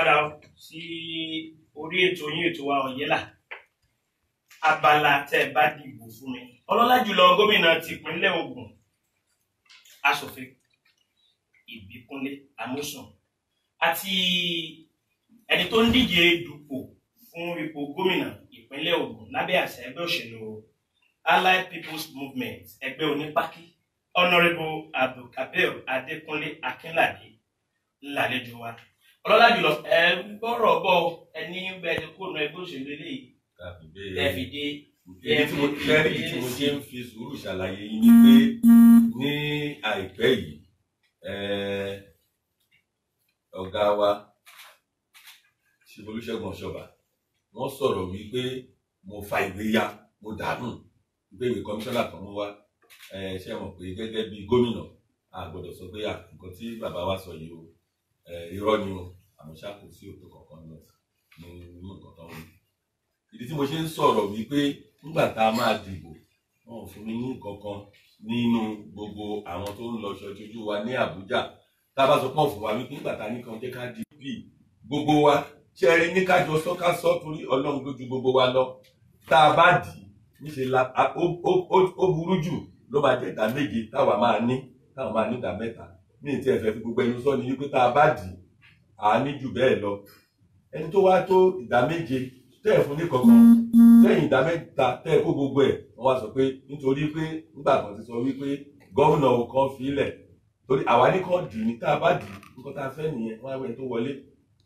Padà sí orí ètò yín ètò wa Ọ̀yẹ́là abala tẹ́ bá dìbò fún mi. Ọlọ́lá jùlọ gómìnà tìpínlẹ̀ Ògùn aṣòfin Ìbíkúnlé Amósùn àti ẹni tó ń díje dupò fún ipò gómìnà ìpínlẹ̀ Ògùn lábẹ́ àṣẹ ẹgbẹ́ òṣèlú Allied People's Movement ẹgbẹ́ onípákí Honourable Abdulkabir Adékúnlé Akínládé lálejò wa. Ọlọ́lá jùlọ ẹ gbọ́rọ̀ bọ̀ ẹni bẹ́ẹ̀ kó nu ẹgbẹ́ òṣèlú eléyìí ẹ̀fìdé kẹ́rì tí mo ṣe ń fi sùúrù ṣàlàyé yín ni pé ní àìpẹ́ yìí ọ̀gá wa Olúṣẹ́gun Ọ̀ṣọ́bà wọ́n sọ̀rọ̀ wípé mo fa ìwé ya mo dànù wípé ìwé kọmíṣánná kan mú wá ṣe mọ̀ pé gẹ́gẹ́ bí gómìnà a gbọ́dọ̀ sọ pé nǹkan tí bàbá wa sọ yìí o irọ́ ni o àmọ́ ṣá kò sí òtò kankan náà nínú nǹkan tó ń wí. Ìdí tí mo ṣe ń sọ̀rọ̀ wípé nígbà tá a máa dìbò wọn ò fún mi ní nǹkan kan nínú gbogbo àwọn tó ń lọ ṣojú wa ní Àbújá tá a bá sọ pọ̀ fún wa wípé nígbà tá a ní kan jẹ́ ká dìbò gbogbo wa ṣe rí ní kájọ sọ́ká sọ́ torí Ọlọ́run lójú gbogbo wa lọ tá a bá dì í níṣe ó burú jù ló máa jẹ́ ìdá méje táwa máa ní ìdá mẹ́ta ní ìtí ẹ̀fẹ̀ fi gbogbo ẹnu sọ ni wípé tá a bá dì í à ní jù bẹ́ẹ̀ lọ ẹni tó wá tó ìdá méje tẹ́ ẹ̀ fún ní kankan lẹ́yìn ìdá mẹ́ta tẹ́ ẹ̀ kó gbogbo ẹ̀ wọ́n wá sọ pé nítorí pé nígbà kan ti sọ wípé gómìnà kan fi ilẹ̀ torí àwa ní kan dì ní tá a bá dì í nǹkan tá a fẹ́ nìyẹn wọ́n á wẹ̀ tó wọlé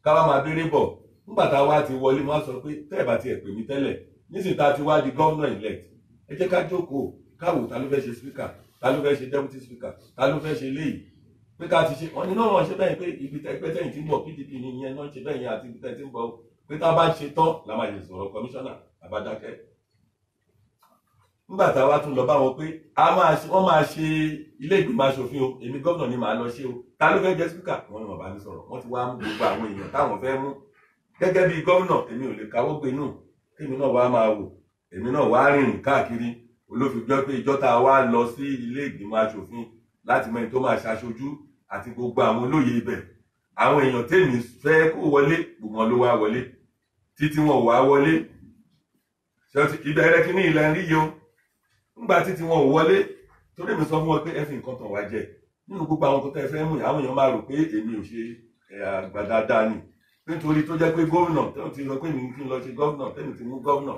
ká wá máa béèrè bọ̀ nígbà tá a wá ti wọlé wọ́n á sọ pé tẹ́ ẹ̀ bá tiẹ̀ pè mí tẹ́lẹ̀ nísìnyí tá a ti wá di gómìnà elect ẹ jẹ́ ká jókòó káwò ta ló fẹ́ ṣe speaker ta ló fẹ́ ṣe deputy speaker ta ló fẹ́ ṣe léyìí pé ká ti ṣe wọn ni náà wọn ṣe bẹ́ẹ̀ pé ibi ẹgbẹ́ tẹ̀yìn tí ń bọ̀ PDP ni ìyẹn náà ṣe bẹ́ẹ̀ yẹn àti ibi tẹ̀yìn tí ń bọ̀ pé tá a bá ṣe tán la máa lè sọ̀rọ̀ kọmíṣánná àbádákẹ́. nígbà tá a wá tún lọ bá wọn pé wọ́n máa ṣe ilé ìgbìmọ̀ aṣòfin o èmi gómìnà ni màá lọ ṣe o ta ló fẹ́ jẹ́ speaker wọn ni wọn bá ní sọ̀rọ̀ wọ́n ti wá mú gbogbo àwọn èèyàn táwọn fẹ́ mú gẹ́gẹ́ bí gómìnà èmi ò lè káwọ́ gbé nù kémi náà wá máa wò èmi náà wá rìnrìn káàkiri olófin gbọ́ pé ìjọ tá a wá lọ sí ilé ìgbìmọ̀ aṣòfin láti mọ ẹni tó máa ṣaṣojú àti gbogbo àwọn olóyè ibẹ̀ àwọn èèyàn tèmi fẹ́ kó wọlé gbogbo wọn ló wá wọlé títí wọn ò wá wọlé ìbẹ̀rẹ̀ kínní ilẹ̀ ń rí yìí o nígbà títí wọn ò wọlé torí mi sọ fún wọn pé ẹ fi nǹkan tàn wá jẹ nínú gbogbo àwọn nǹkan tẹ́ fẹ́ mú àwọn èèyàn máa rò pé èmi ò ṣe àgbà dáadáa ni nítorí tó jẹ́ pé gómìnà tẹ́lẹ̀ ti sọ pé mi kí n lọ ṣe gómìnà tẹ́lẹ̀ ti mú gómìnà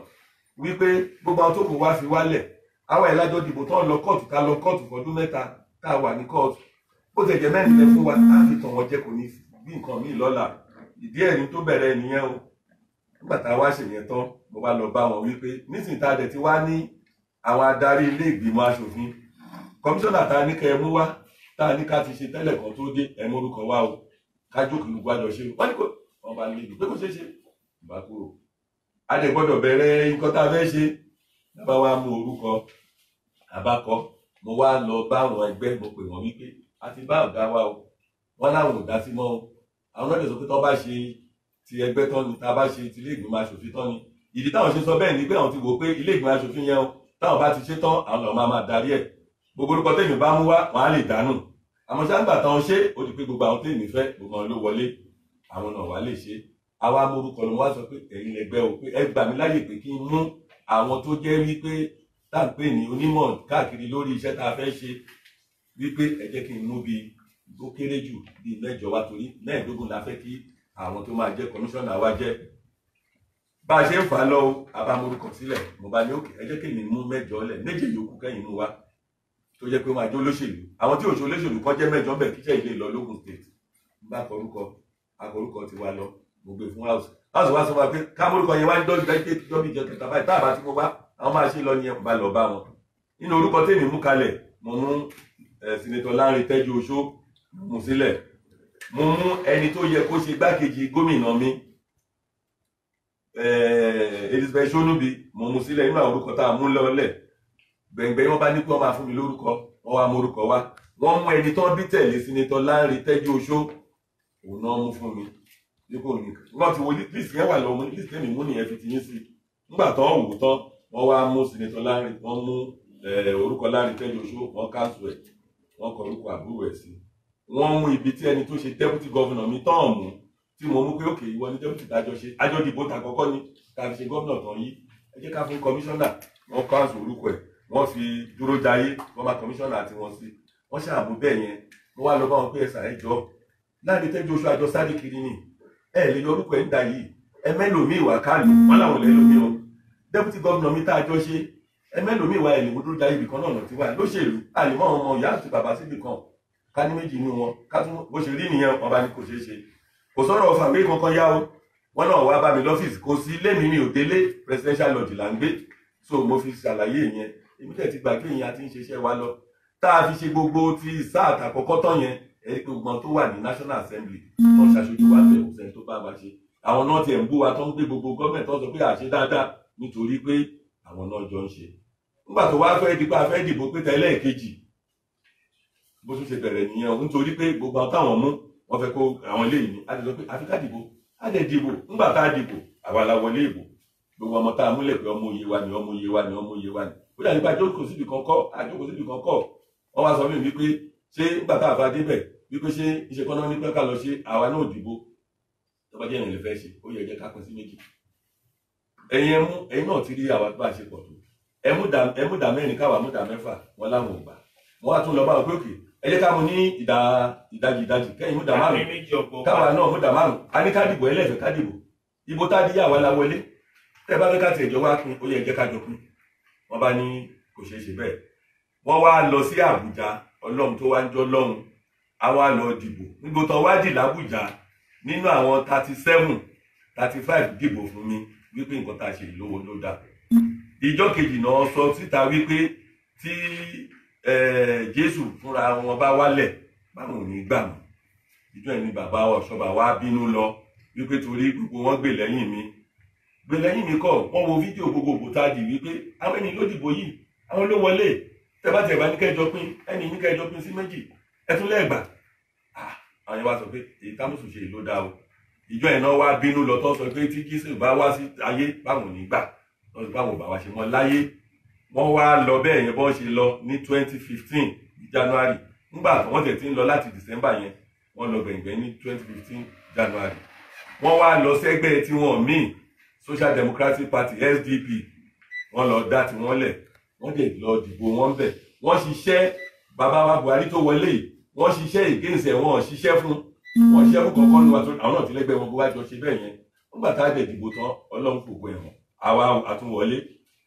wípé gbogbo àwọn tó kù wá fi wálẹ̀ àwọn ìlàjọ dìbò tán lọ kóòtù ká lọ kóòtù fọdún mẹ́ta tá a wà ní kóòtù bó ti ẹ̀jẹ̀ mẹ́rin lẹ fún wa á fi tàn wọ́n jẹ́ kò ní bí nǹkan míì lọ́la ìdí ẹ̀rí tó bẹ̀rẹ̀ nìyẹn o nígbà tá a wá ṣèyẹn tán mo bá lọ bá wọn wípé nísìnyí tá a dẹ̀ ti wá ní àwọn adarí ilé ìgbìmọ̀ aṣòfin kọmíṣánná tá a ní kẹ́ ẹ mú wá tá a ní ká ti ṣe tẹ́lẹ̀ kan tó dé ẹ mú orúkọ wá o ká jókòó gbogbo àjọ ṣe wọ́n ní kò wọ́n bá lè dùn pé kò ṣeé ṣe ìbá kúrò a lè gbọ́dọ̀ bẹ̀rẹ̀ nǹkan tá a fẹ́ ṣe bá wa mú orúkọ àbákọ mo wá lọ bá àwọn ẹgbẹ́ mo pè wọ́n wípé a ti bá ọ̀gá wa o wọ́n láwọn ò dá sí mọ́ o àwọn náà lè sọ pé tó bá ṣe ti ẹgbẹ́ tán ni tá a bá ṣe ti ilé ìgbìmọ̀ aṣòfin tán ni ìdí táwọn ṣe sọ bẹ́ẹ̀ ni pé àwọn ti wò pé ilé ìgbìmọ̀ aṣòfin yẹn o táwọn bá ti ṣe tán àwọn lọ́ọ́ máa darí ẹ̀ gbogbo orúkọ tèmi bá mú wá wọn á lè dànù àmọ́ ṣáàgbà táwọn ṣe ó di pé gbogbo àwọn tèmi fẹ́ gbogbo wọn ló wọlé àwọn náà wà lè ṣe àwa morúkọ ló wá sọ pé ẹ̀yin lẹgbẹ́ o pé ẹ gbà mí láyè pé kí n mú àwọn tó jẹ́ wípé tá à ń pè ní onímọ̀ káàkiri lórí iṣẹ́ tá a fẹ́ ṣe wípé ẹ jẹ́ kí n mú bíi tó kéré jù bíi mẹ́jọ wá torí mẹ́ẹ̀ẹ́dógún la fẹ́ kí àwọn tó máa jẹ́ kọmíṣánná wa jẹ́ bá a ṣe ń fà á lọ abamorúkọ sílẹ̀ mo bá ní òkè ẹ jẹ́ kí mi mú mẹ́jọ lẹ̀ méje yòókù kẹ́yìn mú wá tó jẹ́ pé wọ́n máa jẹ́ olóṣèlú àwọn tí òṣèlú olóṣèlú kan jẹ́ mẹ́jọ bẹ́ẹ̀ kíṣẹ́ ilé lọ lógùn state bá akọrúkọ ti wá lọ mo gbé fún house wá sọ wá pé kámórúkọ yẹn wá ń dọ́bí jẹ kẹta báyìí táàbà tí mo wá àwọn máa ṣe lọ ní ẹkùn bá lọ bá wọn nínú orúkọ tèmi mú kalẹ̀ mo mú Senator Lanre Tẹ́jú Oṣó mú sílẹ̀ mo mú ẹni tó yẹ kó ṣe gbákejì gómìnà mi Elizabeth Sonubi mo mú sílẹ̀ nínú àwọn orúkọ tá a mú lọ́lẹ̀ gbẹ̀ngbẹ̀ wọn bá ní pé wọ́n máa fún mi lórúkọ wọ́n wá mú orúkọ wá wọ́n mú ẹni tó bí tẹ̀lé Senator Lanre Tẹ́jú Oṣó òun náà mú fún mi dípò nìkan wọ́n ti wo list yẹn wà lọ́wọ́ list yẹn mi mú nìyẹn fi ti yín sí nígbà tó ń wò tán wọ́n wá mú Senator Lanre wọ́n mú orúkọ Lanre Tẹ́jú Oṣó wọ́n káńsù ẹ̀ wọ́n kọ orúkọ àbúrò ẹ̀ sí wọ́n mú ibi tí ẹni tó ṣe deputy governor mi tán mú tí mo mú pé òkè ìwọ ní deputy dájọ́ ṣe àjọ dìbò ta kọ́kọ́ ni ká fi ṣe gómìnà tán yìí ẹ jẹ́ ká fún kọmíṣánná wọ́n kọ́ àṣọ orúkọ ẹ̀ wọ́n fi dúró jayé wọ́n máa kọmíṣánná àti wọn sí wọ́n ṣàmú bẹ́ẹ̀ yẹn wọ́n wá lọ bá wọn pé ẹ̀sà ẹjọ́ láti tẹ́jú oṣù àjọ sáré kiri ni ẹ lè yọ orúkọ ẹ̀ ń da yìí ẹ mẹ́lòmíì wà káàlù wọn làwọn lẹ́lòmíì o deputy gómìnà mi tá a jọ ṣe ẹ mẹ́lòmíì wà ẹ̀ lè mú dúró jayé ibì kan náà ti wà lóṣèlú àlèmọ́ ọmọ ìyá àti bàbá síbì kan ká ní méjì inú wọn ká tún bó ṣe rí nìyẹn wọn bá ní kò ṣeé ṣe kò sọ̀rọ̀ ọ̀fà méjì kankan yá o wọn náà wá bá mi lọ́fíìsì kò sí ilé mi ò délé presidential lodge là ń gbé so mo fi ṣàlàyé yẹn èmi tẹ̀ ti gbàgbé yẹn àti ń ṣiṣẹ́ wa lọ tá a fi ṣe gbogbo ti sáà àtàkọ́kọ́ tán yẹn ẹni pé gbogbo tó wà ní national assembly tó ń ṣàṣojú wa bẹ̀ òsèǹ tó bá wa ṣe àwọn náà tiẹ̀ ń bú wa tó ń gbé gbogbo gọ́ọ̀mẹ̀ntì tó ń sọ pé àṣẹ dáadáa nítorí pé àwọn náà jọ ń ṣe nígbà tó wá fẹ́ di pé a fẹ́ dìbò pé tẹ́lẹ̀ kejì bó tún ṣe bẹ̀rẹ̀ nìyẹn o nítorí pé gbogbo àwọn táwọn mú wọn fẹ́ kó àwọn eléyìí ní a ti sọ pé àfi ká dìbò á dẹ̀ dìbò nígbà tá a dìbò àwa la wọlé ìbò gbogbo ọmọ tá a múlẹ̀ pé ọmọ òye wa ni ọmọ òye wa ni ọmọ òye wa ni ó dà nípa àjókòó síbi kan kọ́ àjókòó síbi kan kọ́ wọ́n wá sọ fún mi wípé ṣé nígbà tá a bá débẹ̀ wípé ṣé iṣẹ́ kan náà ní pẹ́ ká lọ ṣe àwa náà dìbò tó bá jẹ́ ìrìnlẹ̀ fẹ́ ṣe ó yẹ jẹ́ ká pín sí méjì ẹ̀yin náà ti rí àwa bá a ṣe pọ̀ tó ẹ mú dà mẹ́rin káwa mú dà mẹ́fà wọn láwọn ò gbà wọn wá tún lọ bá wọn pé òkè ẹ jẹ́ ká mú ní ìdajì kẹ́yìn mú dà márùn káwa náà mú dà márùn a ní ká dìbò ẹlẹ́fẹ̀ẹ́ ká dìbò ìbò tá a di àwa la wọlé tẹ́ bá fẹ́ ká tiẹ̀ jọ wá pín ó yẹ jẹ́ ká jọ pín wọ́n bá ní kò ṣeé ṣe bẹ́ẹ̀ wọ́n wá lọ sí Àbújá ọlọ́run tó wá ń jọ lọ́run a wá lọ dìbò nígbò tán wá dì l'Àbújá nínú àwọn 35 dìbò fún mi wípé nǹkan tá a ṣe ìlówó ló dá ìjọ kejì náà sọ síta wípé tí Jésù fúnra wọn bá wálẹ̀ báwọn ò ní gbà mọ́ ìjọ ẹni bàbá Ọ̀ṣọ́bà wá bínú lọ wípé torí gbogbo wọn gbè lẹ́yìn mi kọ́ wọ́n wo fídíò gbogbo òbútádì wípé àwọn ẹni ló dìbò yìí àwọn ló wọlé tẹ́bátẹ̀bá ní kẹjọ pín ẹni ní kẹjọ pín sí méjì ẹtún lẹ́gbà àwọn yẹn wá sọ pé èyí támùsùn ṣe ló dá o ìjọ ẹ̀ náà wá bínú lọ tó sọ pé tí Jésù bá wá sí ayé báwọn ò ní gbà lọ́sọ̀ báwọn ò bá wá ṣe mọ́ láyé wọ́n wá lọ bẹ́ẹ̀ yẹn bọ́n ṣe lọ ní 2015 January nígbà wọ́n tẹ̀ tí ń lọ láti December yẹn wọ́n lọ gbẹ̀ngbẹ̀ ní 2015 January wọ́n wá lọ sẹ́gbẹ́ tí wọ́n míì Social Democratic Party SDP wọ́n lọ dá tí wọ́n lẹ̀ wọ́n dẹ̀ lọ dìbò wọn bẹ̀ wọ́n ṣiṣẹ́ bàbá wa Buhari tó wọlé wọ́n ṣiṣẹ́ ìgéǹsẹ̀ wọn ṣiṣẹ́ fún kọ̀ọ̀kan ní wa tó àwọn náà ti lẹ́gbẹ́ wọn bó wá jọ ṣe bẹ́ẹ̀ yẹn nígbà tá a dẹ̀ dìbò tán Ọlọ́run fògo ẹ̀wọ̀n àwa àtúnwọlé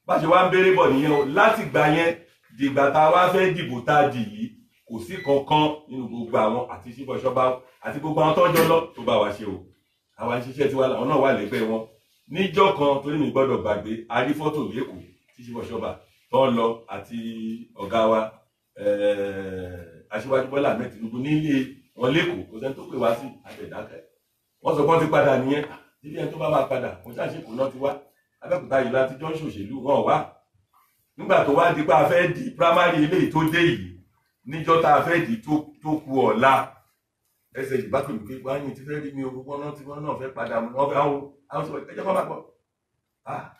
bá ṣe wá ń béèrè bọ̀ nìyẹn o láti gbà yẹn dìgbà tá a wá fẹ́ dìbò tá a dì yìí kò sí kankan nínú gbogbo àwọn àti Chief Ọ̀ṣọ́bà àti gbogbo àwọn tọ́jọ́ lọ tó bá wa ṣe o àwa ń ṣiṣẹ́ tiwa làwọn náà wà lẹ́gbẹ́ wọn níjọ́ kan torí mi gbọ́dọ̀ gbàgbé a rí fọ́tò lẹ́kọ̀ọ́ tí Chief Ọ̀ṣọ́bà tó ń lọ àti ọ̀gá wa Aṣíwájú Bọ́lá Ahmed Tinubu nílé wọn lẹ́kọ̀ọ́ kò sẹ́ni tó pè wá sí àtẹ̀dákẹ́ wọ́n sọ pé wọ́n ti padà nìyẹn níbi ẹni tó bá máa padà kò ṣàṣekù náà ti wá Abẹ́òkúta yìí láti jọ ń ṣòṣèlú wọn wá nígbà tó wá di pé a fẹ́ di primary eléyìí tó dé yìí níjọ́ tá a fẹ́ di tó kù ọ̀la ẹsẹ̀ ìbátan ìgbé wá ní ti fẹ́ rí mi o gbogbo náà tí wọ́n náà fẹ́ padà mú wọn fẹ́ àwọn sọ ẹjọ́ kọ́ máa bọ̀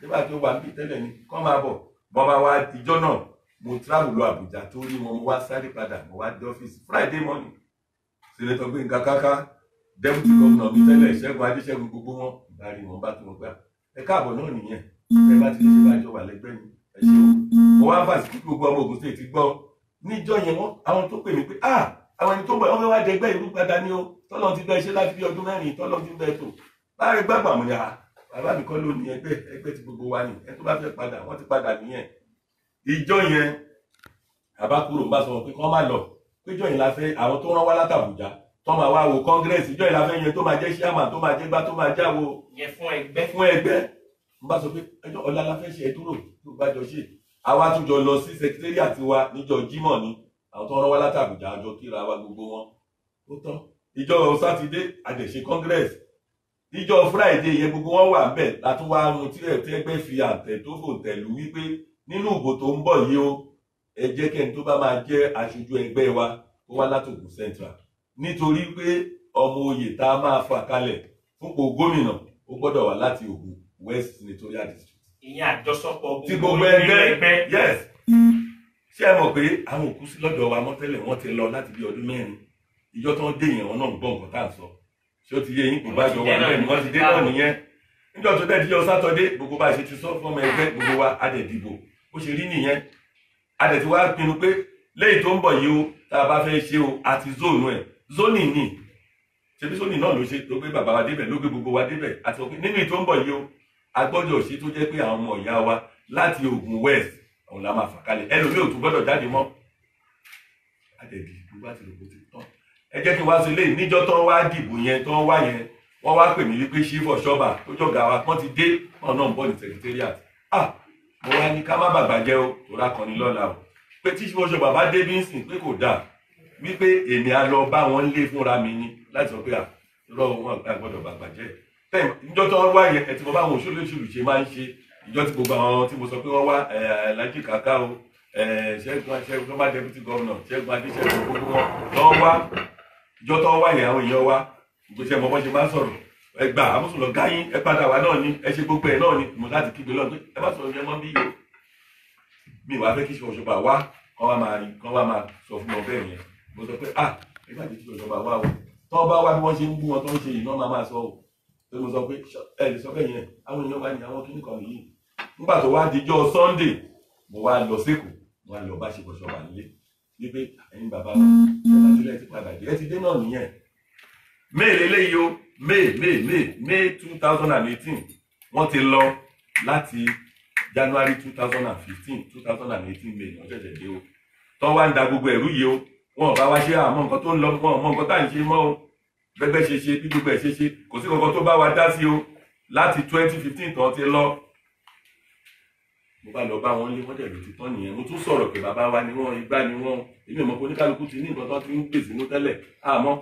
nígbà tó wà níbi tẹ́lẹ̀ ni kọ́ máa bọ̀ bọ́ bá wá ìjọ náà mo travel lọ Àbújá tó rí wọn mo wá sáré padà mo wá dé ọ́fíìsì Friday morning Senator Gbénga Káká deputy governor mi tẹ́lẹ̀ Ṣẹ́gun Adéṣẹ́gun gbogbo wọn bá rí wọn bá tó wọn gbà ẹ káàbọ̀ náà nìyẹn ẹ bá ti lè ṣe bájọ wà lẹ́gbẹ́ mi ẹ ṣe o mo wá fàṣí kí gbogbo ọmọ Ògùn State ti gbọ́ níjọ́ yẹn wọn àwọn tó pè mí pé àwọn ẹni tó ń bọ̀ wọ́n fẹ́ wá dẹgbẹ́ ìlú padà ní o tọ́lọ́ ti bẹ́ẹ̀ ṣe láti bí ọdún mẹ́rin tọ́lọ́ ti bẹ́ẹ̀ tó láàrin gbàgbà mo ní bàbá mi kọ́ ló ní ẹgbẹ́ ti gbogbo wa ni ẹ tó bá fẹ́ padà wọ́n ti padà nìyẹn ìjọ yẹn àbákúrò ń bá sọ pé kọ́ má lọ péjọ yẹn la fẹ́ àwọn tó rán wá látàbújá tó máa wá wo congress ìjọ yẹn la fẹ́ yẹn tó máa jẹ́ chairman tó máa jẹ́ gbá tó máa jáwo yẹn fún ẹgbẹ́ ń bá sọ pé ẹjọ́ ọ̀la la fẹ́ ṣe ẹ dúró tó bá jọ ṣe àwa tún jọ lọ sí secretariat wa níjọ́ Jímọ̀ ni àwọn tó rán wá látàbújá àjọ kíra wa gbogbo wọn ó tán ìjọ sátidé àdẹ̀ṣe congress ìjọ friday yẹn gbogbo wọn wà bẹ́ẹ̀ látún wá mú tí ẹgbẹ́ fi àtẹ̀ tó fò tẹ̀lú wípé nínú ìbò tó ń bọ̀ yìí o ẹ jẹ́ kẹ́ni tó bá máa jẹ́ aṣojú ẹgbẹ́ wa tó wá látògùn central nítorí pé ọmọ oyè tá a máa fà kalẹ̀ fúnpò gómìnà ó gbọ́dọ̀ wá láti Ògùn west senatorial district. ìyẹn àjọsọpọ̀ tí gbogbo ẹgbẹ́ yes ṣé ẹ mọ̀ pé àwọn òkú sí lọ́dọ̀ wa mọ́tẹ́lẹ̀ wọ́n ti lọ láti bí ọdún mẹ́rin ìjọ tó ń dé yẹn wọn náà ń gbọ́ nǹkan tá à ń sọ ṣé ó ti yé yín kò bá jọ wà bẹ́ẹ̀ ni wọ́n ti dé náà nìyẹn níjọ́ tó dẹ̀ díjọ́ sátọ̀dé gbogbo bá ṣe ti sọ fún ọmọ ẹgbẹ́ gbogbo wa a dẹ̀ dìbò ó ṣe rí nìyẹn a dẹ̀ ti wá pinnu pé lẹ́yìn tó ń bọ̀ yìí o tá a bá fẹ́ ṣe o àti zóònù ẹ̀ zóònì ni ṣebí zóònì náà ló ṣe tó gbé bàbá wa débẹ̀ ló gbé gbogbo wa débẹ̀ àti òpin nínú ìtó ń bọ̀ yìí o a gbọ́dọ̀ ṣe tó jẹ́ pé àwọn ọmọ ìyá wa láti Ògùn West òun la máa fà kalẹ̀ ẹlòmíì ò tún gbọ́dọ̀ jáde mọ́ a dẹ̀ dìbò bá ti rògbò ti tán ẹ jẹ́ kí n wá sí ilé níjọ́ tó ń wá dìbò yẹn tó ń wá yẹn wọ́n wá pè mí wípé ṣífọ̀ ṣọ́bà tó jọ̀gá wa wọ́n ti dé ọ̀nà ń bọ̀ ní secretariat mo wá ní ká má bàgbà jẹ́ o tó rà kan ní lọ́la o pé tí ṣífọ̀ ṣọ́bà bá dé bí ń sìn pé kò dáa wípé èmi á lọ bá wọn lé fúnra mi ní láti sọ pé lọ wọn gbọ́dọ̀ bàgbà jẹ́ níjọ́ tó ń wá yẹn ẹ ti mọ báwọn òṣèlú ṣe máa ń ṣe ìjọ tí gbogbo àwọn tí mo sọ pé wọ́n wá Alhaji Kaka o Ṣẹ́gun ọmọ deputy governor Ṣẹ́gun Adéṣẹ́gun gbogbo wọn lọ́wọ́ wá ìjọ tó ń wá yẹn àwọn èèyàn wá ìgbésẹ̀ mọ́ bọ́n ṣe máa ń sọ̀rọ̀ ẹgbà àmúṣùlọ gáyín ẹ padà wá náà ni ẹ ṣe gbogbo ẹ náà ni mo láti kígbe lọ pé ẹ má sọ̀rọ̀ yẹn mọ́ bí yìí o mi wàá fẹ́ kí ṣe òṣùpá wá kán wá máa sọ fún ọ bẹ́ẹ̀ yẹn mo sọ pé ẹ má jẹ́ kí òṣùpá wá o tọ́ bá wá bí wọ́n ṣe ń bú wọn tó ń ṣe ìná máa sọ o tó mo sọ pé ẹ lè sọ bẹ́ẹ̀ yẹn àwọn èèyàn wá ní àwọn kíní kan nìyí nígbà tó wá dijọ́ Sunday mo wá lọ sékòó mo wá lọ bá ṣe bọ̀ṣọ̀ wà nílé wípé ẹ̀yin bàbá wa ẹ má tilẹ̀ ti padà dé ẹ ti dé náà nìyẹn May lélẹ́yìí o May 2018 wọ́n ti lọ láti January 2018 May wọ́n ṣẹ̀ṣẹ̀ dé o tó wá ń da gbogbo ẹ̀rú yìí o wọn ò bá wá ṣe àmọ́ nǹkan tó ń lọ wọn ò mọ nǹkan tá à ń ṣe mọ́ o bẹ́gbẹ́ ṣe ṣe bí gbogbo ẹ̀ ṣe ṣe kò sí kankan tó bá wa dá sí o láti 2015 tán ti lọ mo bá lọ bá wọn lé wọn dẹ̀ ló ti tán nìyẹn mo tún sọ̀rọ̀ pé bàbá wa ni wọ́n igbá ni wọ́n èmi ò mọ̀ pé oníkálukú ti ní nǹkan tó ti ń gbèsè ní tẹ́lẹ̀ àmọ́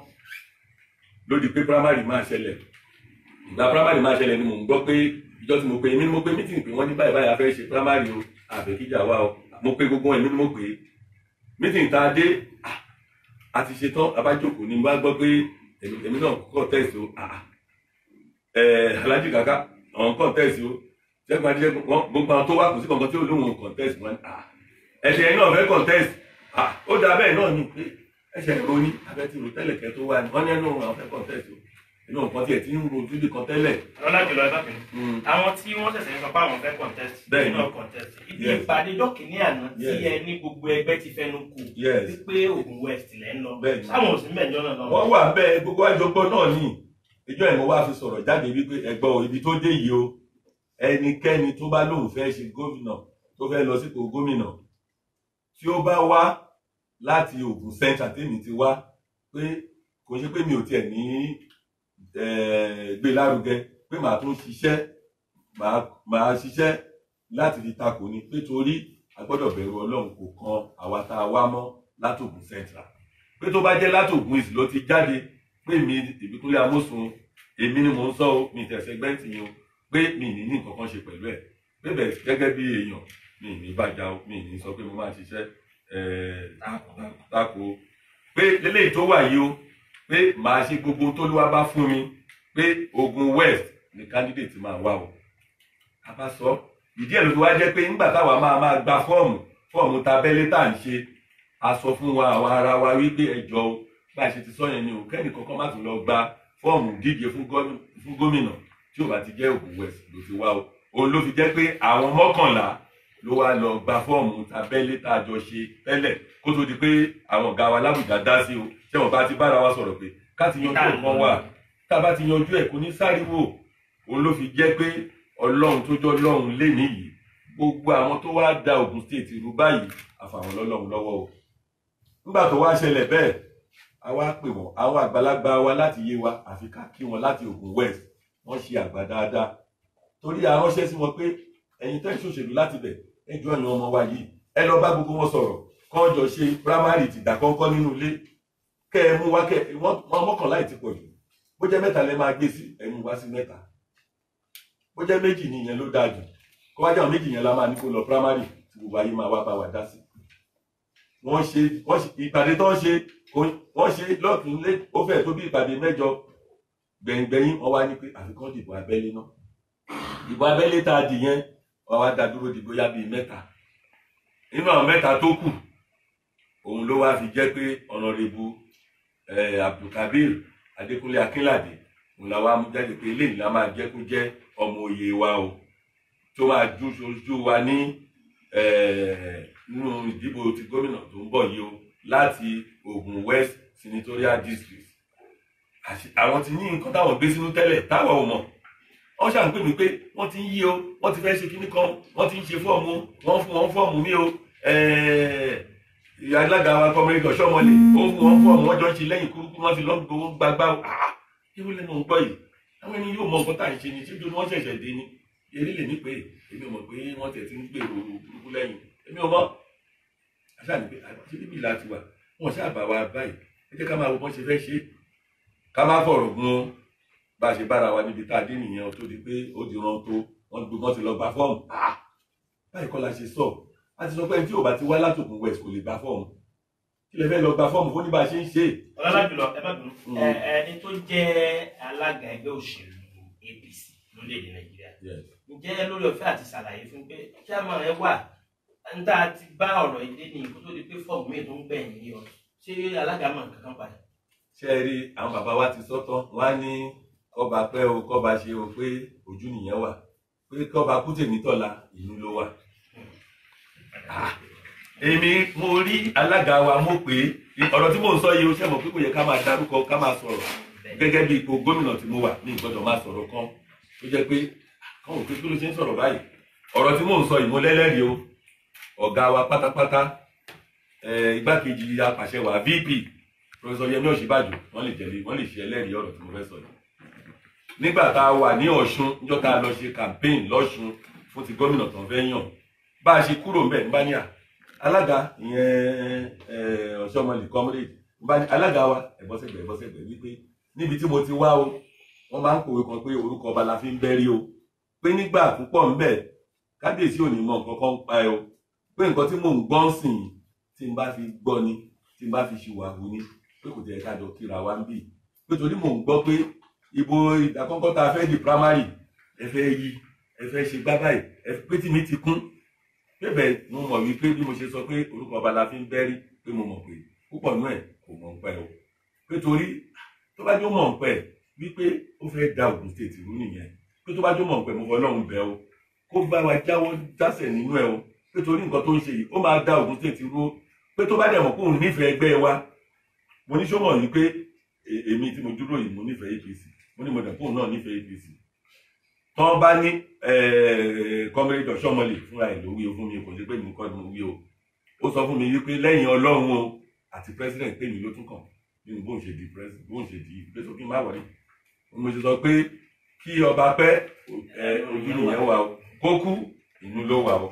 lódì pé primary máa ṣẹlẹ̀ ìgbà primary máa ṣẹlẹ̀ ni mò ń gbọ́ pé ìjọ tí mo pe èmi ni mo pe meeting pé wọ́n ní báyìí báyìí a fẹ́ ṣe primary o àbẹ̀kíjà wa o mo pe gbogbo èmi ni mo pè é meeting tá a dé a ti ṣe tán abájókòó ni mo bá gbọ́ pé èmi náà contest o Alhaji Kaka àwọn contest o Ṣẹ́gun Adéṣẹ́gun gbogbo àwọn tó wà kò sí kankan tí ó lóun contest wọn ẹ̀ṣẹ̀ yẹn náà fẹ́ contest ó dà bẹ́ẹ̀ náà ni pé ẹ̀ṣẹ̀ ìró ní abẹ́tí ìró tẹ́lẹ̀ kẹ́ tó wà ní wọ́n ní ẹnu àwọn fẹ́ contest o inú nǹkan tí ẹ̀ ti ń ro ojúde kan tẹ́lẹ̀. lọ́lá jùlọ ẹ bá mi àwọn tí wọ́n ṣẹ̀ṣẹ̀ ń sọ pé àwọn fẹ́ contest nínú contest ibi ìpàdé dọ́kìnní àná tí ẹ ní gbogbo ẹgbẹ́ ti fẹnu kù wípé Ògùn West lẹ́ ń lọ sáwọn òsì mẹ́jọ náà lọ. wọ́n wà bẹ́ẹ̀ gbogbo àjọpọ̀ náà ní ìjọ ẹ̀ mo wá fi sọ̀rọ̀ jáde wípé ẹgbọ́ ibi tó dé yìí o ẹnikẹ́ni tó bá lóun fẹ́ ṣe gómìnà tó fẹ́ lọ sípò gómìnà tí ó bá wá láti Ògùn Central tèmi ti wá pé kò ṣe pé mi ò tiẹ̀ ní gbé lárugẹ pé màá tún ṣiṣẹ́ màá ṣiṣẹ́ láti fi takò ní pé torí a gbọ́dọ̀ bẹ̀rù Ọlọ́run kò kan àwa tá a wá mọ́ láti Ògùn Central pé tó bá jẹ́ láti Ògùn East ló ti jáde pé mi Ìbíkúnlé Amósùn èmi ni mò ń sọ o mi tẹ̀sẹ̀ gbẹ́ǹtì yẹn o pé mi ní nǹkan kan ṣe pẹ̀lú ẹ̀ pé bẹ̀ gẹ́gẹ́ bí èèyàn mi ní bàjá o mi ní sọ pé mo máa ṣiṣẹ́ tako pé lélẹ́yìí tó wà yìí o pé màá ṣe gbogbo tó ló wá bá fún mi pé Ògùn West ni candidate máa wá o a bá sọ ìdí ẹ̀ ló fi wá jẹ́ pé nígbà táwa máa gba fọ́ọ̀mù tabẹ́lé tá à ń ṣe a sọ fún wa àwọn ara wa wípé ẹjọ́ o bá a ṣe ti sọ yẹn ni o kẹ́ni kankan má tún lọ gba fọ́ọ̀mù díje fún gómìnà tí ò bá ti jẹ́ Ògùn West ló fi wá o òun ló fi jẹ́ pé àwọn 11 ló wá lọ gba fọ́ọ̀mù tabẹ́lé tá a jọ ṣe tẹ́lẹ̀ kó tó di pé àwọn ọ̀gá wa lábùjá dá sí o ṣé wọn bá ti bára wa sọ̀rọ̀ pé ká ti yanjú nǹkan wà tá a bá ti yanjú ẹ̀ kò ní sáríwò òun ló fi jẹ́ pé Ọlọ́run tó jọ Ọlọ́run lé nìyí gbogbo àwọn tó wá da Ògùn State rú báyìí àfàwọn lọ́lọ́run lọ́wọ́ o nígbà tó wá ṣẹlẹ̀ bẹ́ẹ̀ a wá pè wọ́n àwọn àgbàlagbà wa láti yé wa àfi ká kí wọn láti Ògùn West wọ́n ṣe àgbà dáadáa torí a ránṣẹ́ sí wọn pé ẹ̀yin tẹ́ ìṣòṣèlú láti bẹ̀ ẹjọ́ ìyàn ọmọ wa yìí ẹ lọ bá gbogbo wọn sọ̀rọ̀ kọ́ jọ ṣe primary ti dà kọ́kọ́ nínú ilé kẹ́ ẹ mú wá kẹ́ wọ́n mọ́kànlá ti pọ̀ jù bó jẹ́ 3 lẹ máa gbé sí ẹ mú wá sí 3 bó jẹ́ 2 ni ìyẹn ló dáa jù kó wá jẹ́ àwọn 2 yẹn la máa ní kó lọ primary tí gbogbo ayé máa wá bá wa dá sí. wọ́n ṣe ìpàdé tó ń ṣe wọ́n ṣe lọ́ọ̀tún lé ó fẹ́ tó bí ìpàdé 8 gbẹ̀yìngbẹ̀yìn wọ́n wá ní pé àfikún dìbò abẹ́lé náà ìbò abẹ́lé tá a dì yẹn wọ́n wá dá dúró dìbò yá bíi 3 nínú àwọn 3 tó kù òun ló wá fi jẹ́ pé Honorable Abdulkabir Adékúnlé Akínládé òun la wá mú jáde pé eléyìí la máa jẹ́ kó jẹ́ ọmọ òye wa o tó máa dúró wa ní nínú ìdìbò ti gómìnà tó ń bọ̀ yìí o láti Ògùn West Senatorial District. Àwọn ti ní nǹkan táwọn gbé sínú tẹ́lẹ̀ táwọn ò mọ̀ wọ́n ṣàn pè mí pé wọ́n ti ń yí o wọ́n ti fẹ́ ṣe kíní kan wọ́n ti ń ṣe fọ́ọ̀mù wọ́n fún wọn fọ́ọ̀mù mi o alága wa Comrade Oshiomhole ó fún wọn fọ́ọ̀mù wọ́n jọ ń ṣe lẹ́yìn kúrúkú wọ́n ti lọ́ gbowó gbagbá o irú lẹ́nu ń gbọ́ yìí àwọn ẹni yóò mọ nǹkan tá à ń ṣe ni ṣéjú ni wọ́n ṣẹ̀ṣẹ̀ dé ni eré lè ní pé èmi ò mọ̀ pé wọ́n tẹ̀ ti ń gbèrò burúkú lẹ́yìn èmi ò mọ̀ àṣà ní pé àṣẹ níbi ìlà ti wà wọ́n ṣàbà wa báyìí ẹ jẹ́ ká máa wo bọ́n ṣe fẹ́ ṣe ká má fọ̀rọ̀ gun bá a ṣe bára wa níbi tá a dé nìyẹn tó di pé ó di ran tó wọ́n ti lọ gba fọ́ọ̀mù báyìí kọ́ la ṣe sọ a ti sọ pé ẹni tí ò bá ti wá láti Ògùn West kò lè gba fọ́ọ̀mù kí lè fẹ́ lọ gba fọ́ọ̀mù fún ní bá a ṣe ń ṣe. ọlọ́lájùlọ ẹ bá dùn ẹni tó jẹ́ alága ẹgbẹ́ òṣèlú APC lórílẹ̀‐èdè Nàìjíríà ǹjẹ́ lórí ọ̀fẹ́ àti ṣàlàyé fún pé kí a máa ẹ wà ń tá a ti bá ọ̀rọ̀ ìdí ní kó tó di pé fọ́ọ̀mù mi tó ń gbẹ̀yìn yìí ọ ṣé alága mọ̀ nǹkan kan padà. ṣé ẹ rí àwọn bàbá wa ti sọ́tọ̀ wọ́n á ní kọ́ba pẹ́ o kọ́ba ṣe o pé ojú nìyẹn wà pé kọ́ba kú tèmi tọ́la ìlú ló wà. èmi mo rí alága wa mo pé ọ̀rọ̀ tí mò ń sọ yìí ó ṣe mọ̀ pé kò yẹ ká máa dárúkọ ká máa sọ̀rọ̀ gẹ́gẹ́ bí ipò gómìnà tí mo wà ní ìgbọ́dọ̀ máa sọ̀rọ̀ kan tó jẹ́ pé káwọn òpin tó ló ṣe ń sọ̀rọ̀ báyìí ọ̀rọ̀ tí mò ń sọ yìí mo lẹ́lẹ́rìí o ọ̀gá wa pátápátá igbákejì apàṣẹ wa VP Professor Yemi Osinbajo wọ́n lè ṣe ẹlẹ́rìí ọ̀rọ̀ tí mo fẹ́ sọ yìí. nígbà tá a wà ní Ọ̀ṣun níjọ́ tá a lọ ṣe campaign lọ́ṣun fún ti gómìnà tó ń fẹ́ yàn bá a ṣe kúrò ń bẹ̀ ń bá ní alága ìyẹn Oshiomhole Comrade ń bá ní alága wa ẹ̀bọ́sẹ̀gbẹ̀ wípé níbi tí mo ti wá o wọ́n máa ń pòwe kan pé orúkọ ọba la fi ń bẹ́rí o pé nígbà púpọ̀ ń bẹ̀ kábíyèsí ò ní mọ nǹkan kan pa ẹ o pé nǹkan tí mò ń gbọ́ ń sìn tí n bá fi gbọ́ ni tí n bá fi ṣìwàhù ni pé kò tẹ̀ ká jọ kíra wa ń bì pé torí mò ń gbọ́ pé ìbò ìdákọ́kọ́ tá a fẹ́ di primary ẹ fẹ́ yí ẹ fẹ́ ṣe gbá báyìí pé tí mi ti kún bẹ́ẹ̀ mo mọ̀ wípé bí mo ṣe sọ pé orúkọ ọba la fi ń bẹ́rí pé mo mọ̀ pé púpọ̀ nú ẹ̀ kò mọ̀ ń pẹ́ o pé torí tó bá jó mọ̀ ń pẹ́ wípé ó fẹ́ da Ògùn State rú nìyẹn pé tó bá jó mọ̀ ń pẹ́ mo fọlọ́run bẹ̀ o kó bá wa jáwọ́ jásẹ̀ nínú ẹ̀ o pé torí nǹkan tó ń ṣe yìí ó máa da Ògùn State rú pé tó bá dẹ̀ mọ̀ kóun nífẹ̀ẹ́ ẹgbẹ́ wa mo ní sọ́mọ̀ yìí pé èmi tí mo dúró yìí mo nífẹ̀ẹ́ APC mo ní mo dẹ̀ kóun náà nífẹ̀ẹ́ APC tọ́ bá ní Comrade Oshiomhole fúnra ẹ̀ ló wí o fún mi kò sí pé mi kọ́ ni mo wí o ó sọ fún mi wípé lẹ́yìn Ọlọ́run o àti president pé mi ló tún kàn nínú bóun ṣe di president bóun ṣe di pé tó kí n má wọlé mo ṣe sọ pé kí ọba pẹ́ ojú nìyẹn wà o kó kú inú ló wà o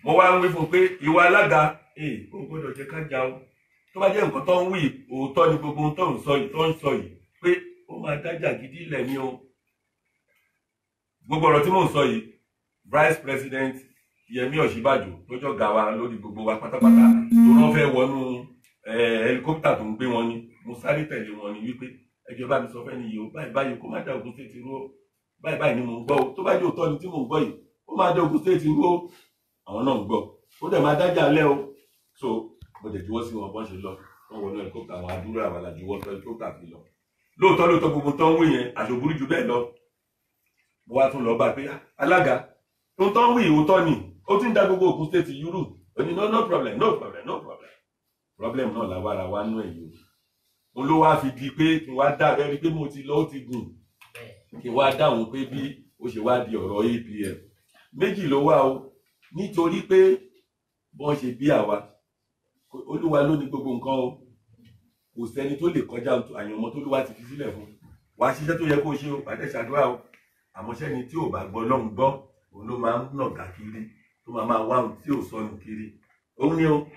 mo wá ń wí fún pé ìwà alága ó gbọ́dọ̀ jẹ́ ká jà o tó bá jẹ́ nǹkan tó ń wí òótọ́ ni gbogbo tó ń sọ yìí pé ó máa dájà gidi ilẹ̀ ni o gbogbo ọ̀rọ̀ tí mò ń sọ yìí Vice President Yemi Osinbajo tó jọ ga wa lórí gbogbo wa pátápátá tó rán fẹ́ wọnú helicopter tó ń gbé wọn ni mo sáré tẹ̀lé wọn ni wípé ẹjọ́ bá mi sọ fẹ́ nìyí o báyìí báyìí kó má dá Ògùn State rú o báyìí báyìí ni mò ń gbọ́ o tó bá jẹ́ òótọ́ ni tí mò ń gbọ́ yìí ó máa dá Ògùn State rú o àwọn náà ń gbọ́ ó dẹ̀ máa dájà lẹ́ o so mo dẹ̀ juwọ́ sí wọn bọ́n ṣe lọ wọ́n wọnú helicopter àwọn àdúrà àwọn alájuwọ́ tó helicopter fi lọ lóòótọ́ gbogbo tó ń wí yẹn àṣòburú ju bẹ́ẹ̀ lọ mo wá tún lọ bá pé alága tó ń tán wí òótọ́ ni ó ti ń dá gbogbo Ògùn State yúrù ó ní no problem problem náà làwára wá nú ẹ̀yìn mo ló wá fi di pé kí n wá dá rẹ́rí pé mo ti lọ ó ti gùn kí n wá dáhùn pé bí ó ṣe wá di ọ̀rọ̀ APM méjì ló wá o nítorí pé bọ́n ṣe bí àwa olúwa ló ní gbogbo nǹkan o kò sẹ́ni tó lè kọjá àyànmọ́ tó lúwa ti fi sílẹ̀ fún wàá ṣiṣẹ́ tó yẹ kó ṣe o pàdé ṣàdúrà o àmọ́ sẹ́ni tí ò bá gbọ́ lọ́hùn gbọ́ òun ló máa ń nàgà kiri tó máa wá ohun tí ò sọnù kiri òun ni o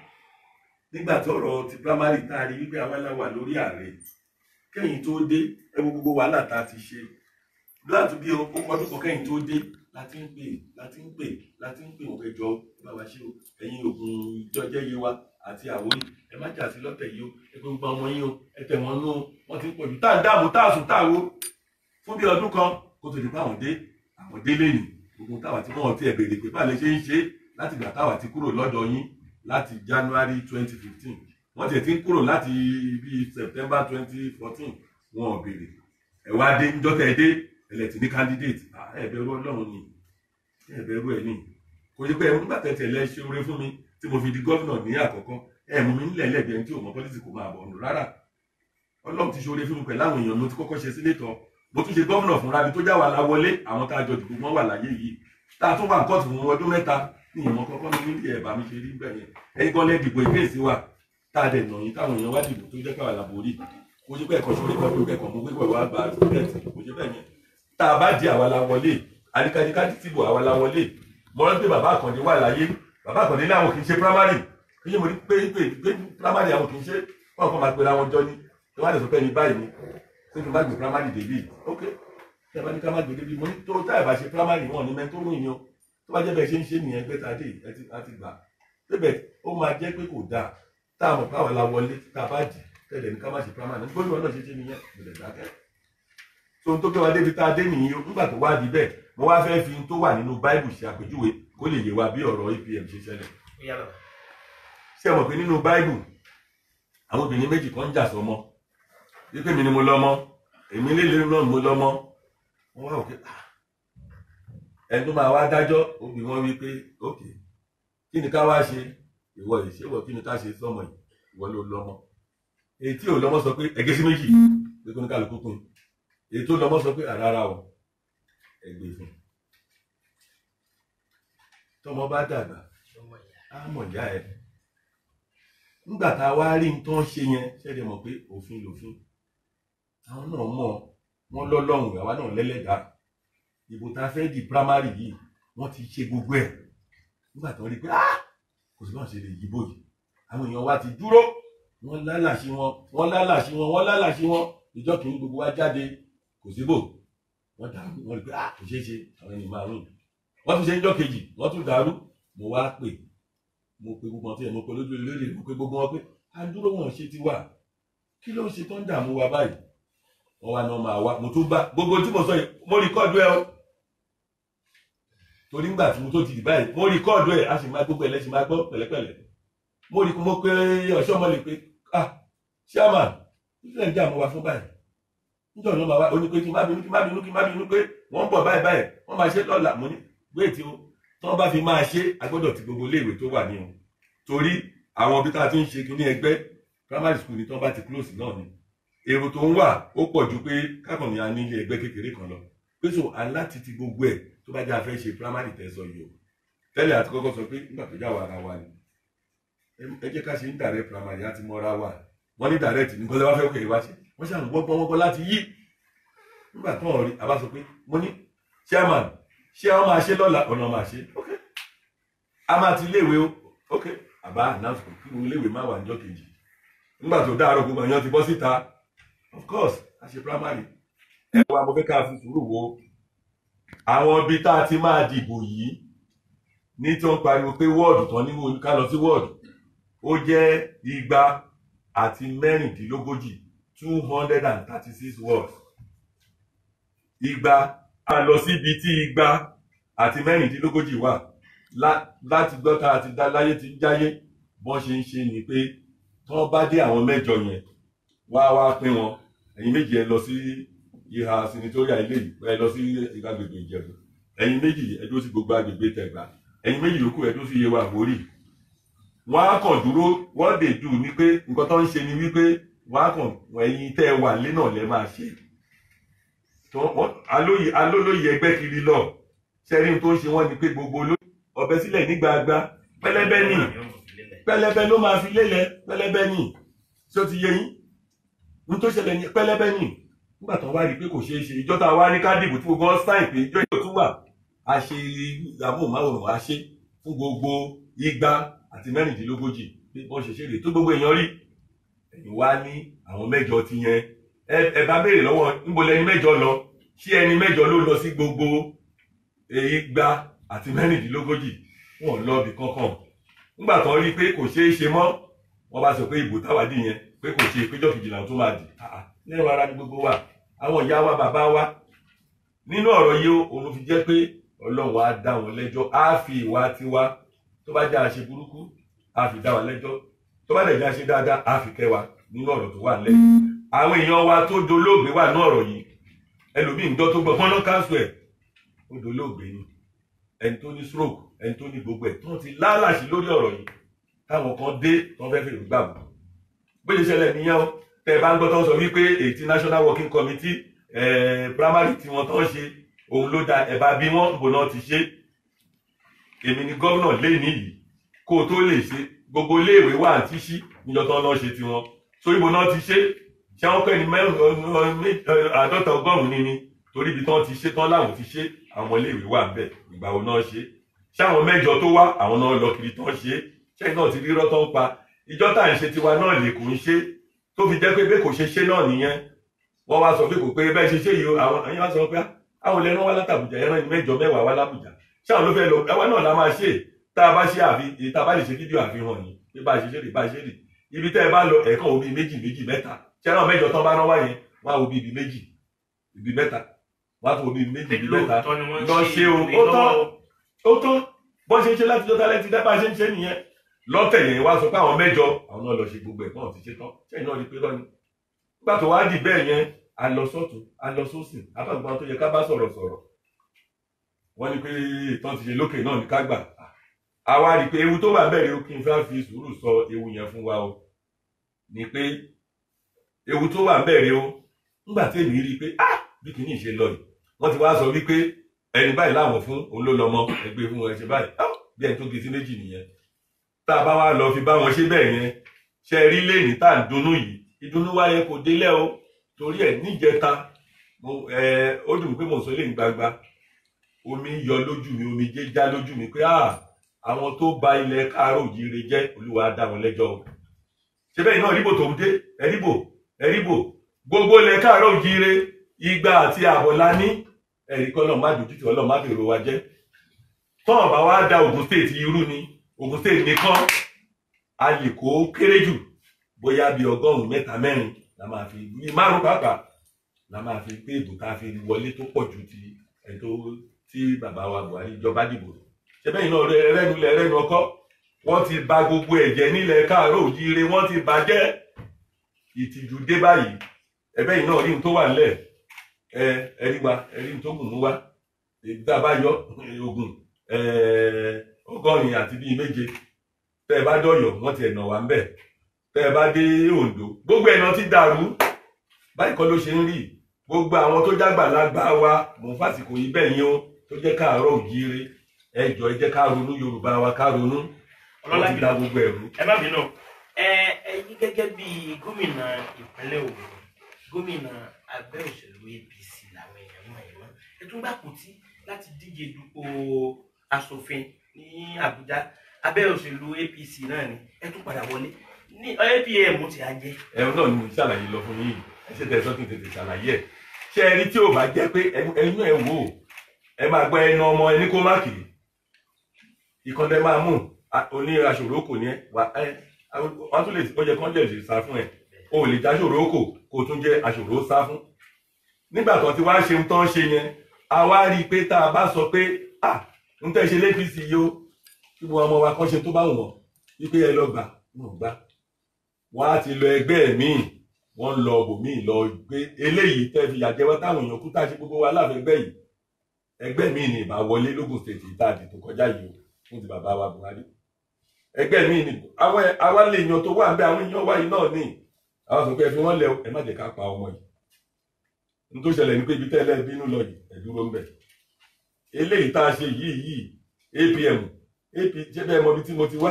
nígbà tí ọ̀rọ̀ ti primary tá a rí wípé àwa la wà lórí ààrẹ kẹ́yìn tó dé ẹ wo gbogbo wàhálà tá a ti ṣe láti bí ọdún kan kẹ́yìn tó dé láti ń pè òun ẹjọ́ bá wa ṣe o ẹ̀yin Ògùn ìjọjẹ́ yé wa àti Àwórì ẹ má jà sí lọ́tẹ̀ yìí o ẹ pé gbogbo ọmọ yín o ẹ tẹ̀ wọ́n nú wọ́n ti ń pọ̀jù tá à ń dààmú tá à sùn tá à wo fún bí ọdún kan kó tó di pé àwọn dé lẹ́yìn gbogbo táwa tí wọ́n ti ẹ̀ béèrè pé báà lè ṣe ń ṣe láti gbà táwa ti kúrò lọ́dọ̀ yín láti January 2015 wọ́n ti ń kúrò láti bí September 2014 wọn ò béèrè ẹ wá dé níjọ́ tẹ́ ẹ dé ẹlẹ́tì ní candidate ẹ bẹ̀rù Ọlọ́run ni ẹ bẹ̀rù ẹ ní kò sí pé nígbà tẹ̀tẹ̀ lẹ ṣe oore fún mi tí mo fi di gómìnà ní àkọ́kọ́ ẹ mú mi nílẹ̀ lẹ́bi ẹni tí ò mọ pọ́lísì kò máa bọ̀ ọ̀nà rárá Ọlọ́run ti ṣe oore fún mi pẹ̀lú àwọn èèyàn mo ti kọ́kọ́ ṣe sínétọ̀ mo tún ṣe gómìnà fúnra mi tó já wà láwọlé àwọn tá a jọ dìbò wọn wà láyé yìí tá a tún wà kóòtù fún ọdún mẹ́ta ní ìmọ̀ kọ́kọ́ mi níbi ẹ̀bà mi ṣe rí bẹ́ẹ̀ yẹn ẹ̀yin kan lẹ́ dìbò ìgbésí wa tá a dẹ̀ nà yín táwọn èèyàn wá dìbò tó jẹ́ káwà láborí kò ṣe bẹ́ẹ̀ kan ṣorí kan tó kẹ́kọ̀ọ́ mo gbégbọ̀ wá gba àdúgbẹ́ẹ̀tì kò ṣe bẹ́ẹ̀ yẹn tá a bá di àwa la wọlé àdìkàdìkà dìbò àwa la wọlé mo rántí bàbá Àkàndé wà láyé bàbá Àkàndé ní àwọn kì í ṣe primary kí ṣe mo rí pé primary àwọn kì í ṣe wọn kàn máa pera wọn jọ ní tí wọn á lè sọ pé ní báyìí ni pé kí n má gbé primary débì ok tí a bá ní ká má gbé débì mo ní tó táyà bá ṣe primary wọn ní mẹ́tò rìn ni o tó bá jẹ́ bẹ́ẹ̀ ṣe ń ṣe nìyẹn pé tàdé àti gbà bẹ́ẹ̀ ó máa jẹ́ pé kò dáa tá a mọ̀ pé àwọn la wọlé tá a bá dì tẹ̀lé ní ká má ṣe primary gbọ́dọ̀ náà ṣe nìyẹn bẹ̀rẹ̀ dákẹ́ tó ń tó gbé wa débi tá a dé nìyí nígbà tó wá di bẹ́ẹ̀ mo wá fẹ́ fi tó wà nínú Bible ṣe àpèjúwe kó lè yé wa bí ọ̀rọ̀ APM ṣe ṣẹlẹ̀ ṣé ẹ mọ̀ pé nínú Bible àwọn obìnrin méjì kan ń jà sọmọ wípé mi ni mo lọ́mọ èmi lélẹ̀ náà mo lọ́mọ wọ́n wá òkè ẹni tó máa wá dájọ́ obì wọn wípé òkè kí ni ká wá ṣe ìwọ yìí ṣé ìwọ kí ni ká ṣe sọmọ yìí ìwọ ló lọ́mọ èyí tí ò lọ́mọ sọ pé ẹgẹ́ sí méjì pé kó ní kálukú pin èyí tó lọ́mọ sọ pé àrárá o ẹgbẹ́ fún tọmọ bá dàgbà á mọ̀ ìyá ẹ̀ nígbà tá a wá rí n tó ń ṣe yẹn ṣẹ́dẹ̀ mọ̀ pé òfin lòfin àwọn náà mọ̀ wọ́n lọ́lọ́run àwa náà lẹ́lẹ́dàá ìbò tá a fẹ́ di primary yìí wọ́n ti ṣe gbogbo ẹ̀ nígbà tó rí pé kò sí báwọn ṣe lè yíbò yìí àwọn èèyàn wa ti dúró wọ́n lálàṣí wọn ìjọ kìíní gbogbo wa jáde kò síbò wọ́n dàrú wọ́n rí pé kò ṣeé ṣe àwọn ènìyàn márùn wọ́n tún ṣe níjọ́ kejì wọ́n tún dàrú mo wá pè mo pe gbogbo wọn tó yẹ mo pe lójú lórí mo pe gbogbo wọn pé a dúró wọn ṣe ti wà kí ló ń ṣe tó ń dààmú wa báyìí wọ́n wá náà máa wá mo tún bá gbogbo tí mo sọ yìí mo rìkọ́ọ̀dù ẹ o torí ńgbà tí mo tó ti dì báyìí mo rìkọ́ọ̀dù ẹ a sì máa gbogbo ẹlẹ́sìn máa gbọ́ pẹ̀lẹ́pẹ̀lẹ́ mo pe ọ̀ṣọ́ lè pe chairman ìṣẹ̀lẹ̀ ń dààmú wa fún báyìí níjọ́ ló máa wá ó ní pé kí n má bínú pé wọ́n ń bọ̀ báyìí wọ́n máa ṣe lọ́la mo ní gbé tí o tí wọ́n bá fi máa ṣe agbọ́dọ̀ ti gbogbo iléèwé tó wà ní o torí àwọn ibi tá a ti ń ṣe kí ní ẹgbẹ́ primary school ni tí wọ́n bá ti close náà ni èrò tó ń wà ó pọ̀ ju pé kákànnì a ní ilé ẹgbẹ́ kékeré kan lọ pé so aláti ti gbogbo ẹ̀ tó bá jẹ́ a fẹ́ ṣe primary tẹ̀sán yìí o tẹ́lẹ̀ àti kọ́kọ́ sọ pé nígbà tó jáwọ́ ara wa ni ẹ jẹ́ ká ṣe ń direct primary láti mọ́ra wa wọ́n ní direct ní kọ́lẹ́ wá fẹ́ kéré wá ṣe wọ́n ṣàrùn gbọ́gbọ́n láti yí nígbà tó ń rí a bá sọ pé mo ní chairman ṣé wọ́n máa ṣe lọ́la ọ̀nà máa ṣe ok a máa ti léèwé o ok àbá announce kí wọ́n léèwé má wà níjọ́ kejì nígbà tó dáàrọ̀ gbogbo èèyàn ti bọ́ síta of course a ṣe primary ẹ wá mo fẹ́ ká fi sùúrù wo àwọn ibi tá a ti máa dìbò yìí ní tí wọ́n pariwo pé wọ́ọ̀dù tán níwò ká lọ sí wọ́ọ̀dù ó jẹ́ 236 words a lọ síbi tí 236 wà láti gbọ́ta àti láyé ti jáyé bọ́n ṣe ń ṣe ni pé tí wọ́n bá dé àwọn mẹ́jọ yẹn wá pín wọn ẹ̀yin méjì ẹ lọ sí ìhà sinitoria ilé yìí ẹ lọ sí agbègbè Ìjẹ̀bú ẹ̀yin méjì ẹ dúró sí gbogbo agbègbè Tẹ̀gbá ẹ̀yin méjì yòókù ẹ dúró sí Yewa Àwórì wọ́n á kàn dúró wọ́n dè dù ní pé nǹkan tó ń ṣe ni wípé wọ́n á kàn ẹ̀yin tẹ́ ẹ wà lé náà lẹ máa ṣe alólóyè ẹgbẹ́ kiri lọ ṣẹ́rí tó ń ṣe wọ́n ni pé gbogbo ọbẹ̀ sílẹ̀ ní gbagba pẹlẹbẹ ló máa fi lélẹ̀ pẹlẹbẹ ní tí ó ti yé yín ní tó ṣẹlẹ̀ ní pẹlẹbẹ ní nígbà tó wá rí pé kò ṣeé ṣe ìjọta wá ní kádìbò tí gbogbo sáìn pé ìjọ yóò tún wà a ṣe amóhùnmáwòrán a ṣe fún gbogbo 236 pé bọ́n ṣe ṣe rè tó gbogbo èèyàn rí ẹ̀yìn wá ní àwọn mẹ́jọ ti yẹn ẹ bá béèrè lọ́wọ́ níbo lẹni mẹ́jọ lọ ṣé ẹni mẹ́jọ ló lọ sí gbogbo 236 wọn lọ bì kankan nígbà tó rí pé kò ṣeé ṣe mọ́ wọ́n bá sọ pé ìbò táwádìí yẹn pé kò ṣe péjọ kejìlá tó máa dì lẹ́nu ara ní gbogbo wa àwọn ìyá wa bàbá wa nínú ọ̀rọ̀ yìí òun fi jẹ́ pé Ọlọ́run á dá wọn lẹ́jọ́ á fi ìwà tiwa tó bá jẹ́ àṣe burúkú á fi dá wa lẹ́jọ́ tó bá dẹ̀ jẹ́ àṣe dáadáa á fi kẹ́ wa nínú ọ̀rọ̀ tó wà lẹ́yìn àwọn èèyàn wa tó dolóògbé wà ní ọ̀rọ̀ yìí ẹlòmíì ń dọ́ tó gbọ́ fọ́nà káńsù ẹ̀ ó dolóògbé ni ẹni tó ní stroke ẹni tó ní gbogbo ẹ̀ tó ti lálàsí lórí ọ̀rọ̀ yìí táwọn kan dé tó fẹ́ fèrè gbàgbọ́ bó ṣe ṣẹlẹ̀ nìyẹn o tẹ́ ẹ bá ń gbọ́ tó ń sọ wípé èyí national working committee primary tí wọ́n tó ń ṣe òun ló da ẹ̀ bá bí wọ́n bò náà ti ṣe èmi ni gómìnà lé nìyí kó o tó lè ṣe gbogbo iléèwé wà àti ṣí níjọ tó ń lọ ṣe tiwọn sórí bò náà ti ṣe ṣé wọn kọ́ ẹni 50 ọgọ́rùn-ún ní torí ibi tán ti ṣe tán láwọn ti ṣe àwọn iléèwé wà bẹ́ẹ̀ ìgbà wo náà ṣe ṣé àwọn 8 tó wá àwọn náà lọ kiri tán ṣe ṣé náà ti rírọ́ tán pa ìjọ tá à ń ṣe tiwa náà lè kò ń ṣe tó fi jẹ́ pé bẹ́ẹ̀ kò ṣe ṣe náà nìyẹn wọ́n wá sọ pé kò pé bẹ́ẹ̀ ṣe ṣe yìí àwọn ẹ̀yìn wá sọ pé àwọn ilẹ̀ ẹran wá látàbùjá ẹran ní 8 10 wá lábùjá ṣé àwọn ló fẹ́ lọ ẹwà náà la máa ṣe tá a bá ṣe àfi tá a bá lè ṣe fídíò àfihàn yìí pé bá a ṣe ṣe rè bá a ṣe rè ibi tẹ́ ẹ bá lọ ẹ̀kan òbí méjì 3 ṣé ẹran 8 tán bá rán wá yẹn wá òbí ibi 2 ibi 3 wá tó òbí 2 ibi 3 lọ ṣe ó tán bọ́n ṣe ń ṣe láti jọ́ta lẹ́tí dábàá ṣe ń ṣe nìyẹn lọ́tẹ̀ yẹn wá sọ pé àwọn 8 àwọn náà lọ ṣe gbogbo ẹ̀ náà ti ṣe tán ṣẹ́yìn náà rí pé lọ́ni nígbà tó wá dì bẹ́ẹ̀ yẹn a lọ sọ́tún a lọ sósì àbàgbọ́n tó yẹ ká bá sọ̀rọ̀ wọ́n ní pé ìtàn ti ṣe lókè náà ní ká gbà àwa rí pé ewu tó wà bẹ̀rẹ̀ o kí n fẹ́ fi sùúrù sọ ewu yẹn fún wa o ní pé ewu tó wà bẹ̀rẹ̀ o nígbà tí èmi rí i pé bí kìíní ṣe lọ yìí wọ́n ti wá sọ wípé ẹni báyìí láwọn fún òun ló lọ́mọ ẹgbẹ́ fún ẹ ṣe báyìí bí ẹni tó gé sí méjì nìyẹn tá a bá wá lọ fi bá wọn ṣe bẹ́ẹ̀ yẹn ṣe rí lẹ́yìn tá à ń dunnú yìí ìdùnnú wa yẹn kò délẹ̀ o torí ẹ̀ níjẹta ó dùn pé mo sọ lẹ́yìn gbagba omi yọ lójú mi omi jẹ́ já lójú mi pé àwọn tó ba ilẹ̀ káàárọ̀ òjíire jẹ́ Olúwa dá wọn lẹ́jọ́ o ṣe bẹ́ẹ̀ náà ríbò tó ń dé ẹ̀ríbò gbogbo ilẹ̀ káàárọ̀ òjíire igba àti àbọ̀ la ní ẹ̀rí kọ́ náà má dojú tí Ọlọ́run má bèrò wa jẹ́ tọ́ọ̀ bá wá da Ògùn state irú ni Ògùn state nìkan a lè kó kéré jù bóyá bí 100 4 la máa fi bí 5 pàápàá la máa fi pé ìbò tá a fi wọlé tó pọ̀ ju ti ẹni tó tí bàbá wa Buhari jọba dìbò ṣẹbẹ́ iná rẹ́nu ọkọ́ wọ́n ti bà gbogbo ẹ̀jẹ̀ nílẹ̀ káàárọ̀ òjíire wọ́n ti bàjẹ́ ìtìjú dé báyìí ẹ̀bẹ́ iná rí n tó wà nílẹ̀ ẹ̀rí wa ẹ̀rí n tó gùn mú wa ìdá bá yọ ogun 100 àti bíi 7 tẹ́ ẹ bá dọ̀yọ̀ wọ́n ti ẹ̀nà wà ń bẹ̀ tẹ́ ẹ bá dé Oǹdó gbogbo ẹ̀nà ti dàrú báyìí kọ́ ló ṣe ń rí gbogbo àwọn tó jágbàlagbà wa mò ń fàsìkò yìí bẹ́ẹ̀ yín o tó jẹ́ káàárọ̀ òjíire ẹ jọ̀ọ́ ẹ jẹ́ ká ronú Yorùbá wa ká ronú ọlọ́lá ti da gbogbo ẹ̀rú. ẹ má bínú ẹ̀yin gẹ́gẹ́ bí gómìnà ìpínlẹ̀ Ògùn gómìnà abẹ́ òṣèlú APC làwọn èèyàn mọ̀ ẹ̀ mọ́ ẹ tún gbà kùtì láti díje dupò aṣòfin ní Àbújá abẹ́ òṣèlú APC náà ni ẹ tún padà wọlé ní APM ti àjẹ. ẹ̀rọ náà ni mo ṣàlàyé lọ fún yín ẹ ṣe tẹ̀sán kí n tètè ṣàlàyé ẹ̀ ṣé ẹni tí ò bá jẹ́ pé ẹnu ẹ̀ wò ẹ máa gbọ́ ẹnu ọmọ ẹni kó má kì í ìkànnì máa mú oní aṣòro kò ní ẹ wọ́n tún lè ọjọ́ kan lè sá fún ẹ o ò lè já aṣòro kò kó tún jẹ́ aṣòro sá fún nígbà tó ti wá ṣe ń tán ṣe yẹn a wá rí i pé tá a bá sọ pé ń tẹ́ ṣe l'APC yìí o kí wọ́n ọmọ wa kan ṣe tó bá wù wọ́n wípé ẹ lọ gbà wọ́n gbà wọ́n á ti lọ ẹgbẹ́ míì wọ́n lọ bòmíì lọ gbé eléyìí tẹ́ fi yàjẹ́ wá táwọn èèyàn kú tá a ṣe gbogbo wa láfẹ̀gbẹ́ yìí ẹgbẹ́ míì ni ìbá wọlé lógùn state ìtàdì tó kọjá yìí o fún ti bàbá wa Buhari ẹgbẹ́ míì ni àwa lè yan tó wà ń bẹ àwọn èèyàn wáyé náà ní àwọn sọ pé ẹ fi wọ́n lẹ ẹ má jẹ́ ká pa ọmọ yìí n tó ṣẹlẹ̀ ní pé ibi tẹ́lẹ̀ bínú lọ yìí ẹ dúró ń bẹ̀ eléyìí tá a ṣe yìí APM ṣé bẹ́ẹ̀ mọ ibi tí mo ti wá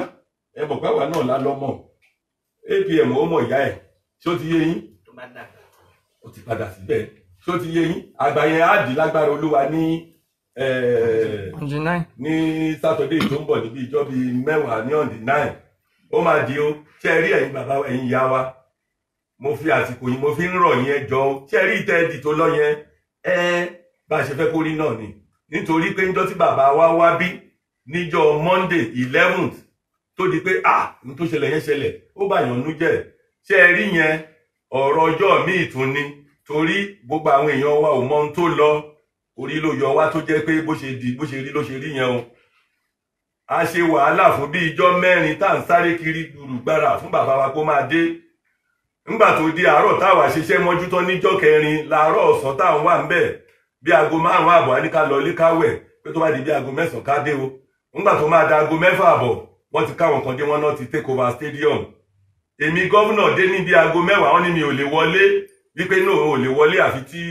ẹ mọ̀ pé àwa náà lálọ́mọ APM ó mọ̀ ìyá ẹ̀ ṣé ó ti yé yín ó ti padà síbẹ̀ ṣé ó ti yé yín àgbà yẹn á dì lágbára Olúwa ní Saturday tó ń bọ̀ níbi ìjọ bíi 10 ní on the 9 ó máa di ó ṣé ẹ rí ẹ̀yin bàbá ẹ̀yin ìyá wa mo fi àsìkò yìí mo fi ń rọ̀ yẹn jọ ṣé ẹ rí ìtẹ́ẹ̀dì tó lọ yẹn bá a ṣe fẹ́ kó rí náà ni nítorí pé níjọ́ tí bàbá wa wá bí níjọ́ Monday 11th tó di pé n tó ṣẹlẹ̀ yẹn ṣẹlẹ̀ ó bá yàn nú jẹ́ ṣé ẹ rí yẹn ọ̀rọ̀ ọjọ́ míì tún ni torí gbogbo àwọn èèyàn wa ò mọ ohun tó lọ orí ló yọ wá tó jẹ́ pé bó ṣe rí ló ṣe rí yẹn o a ṣe wàhálà fún bí ijọ́ 4 tá à ń sáré kiri gbùrùgbàrà fún bàbá wa kó máa dé nígbà tó di àárọ̀ táwa ṣiṣẹ́ mọ́jú tán níjọ́ kẹrin láàárọ̀ ọ̀sán táwọn wà ń bẹ̀ bí aago 5 àbọ̀ á ní ká lọ ilé káwẹ̀ pé tó bá di bí aago 9 ká dé o nígbà tó máa da aago 6 àbọ̀ wọ́n ti káwọn kan dé wọn náà ti take over stadium èmi gọ́vùnà dé ní bí aago 10 wọ́n ní mi ò lè wọlé wípé náà ò lè wọlé àfi tí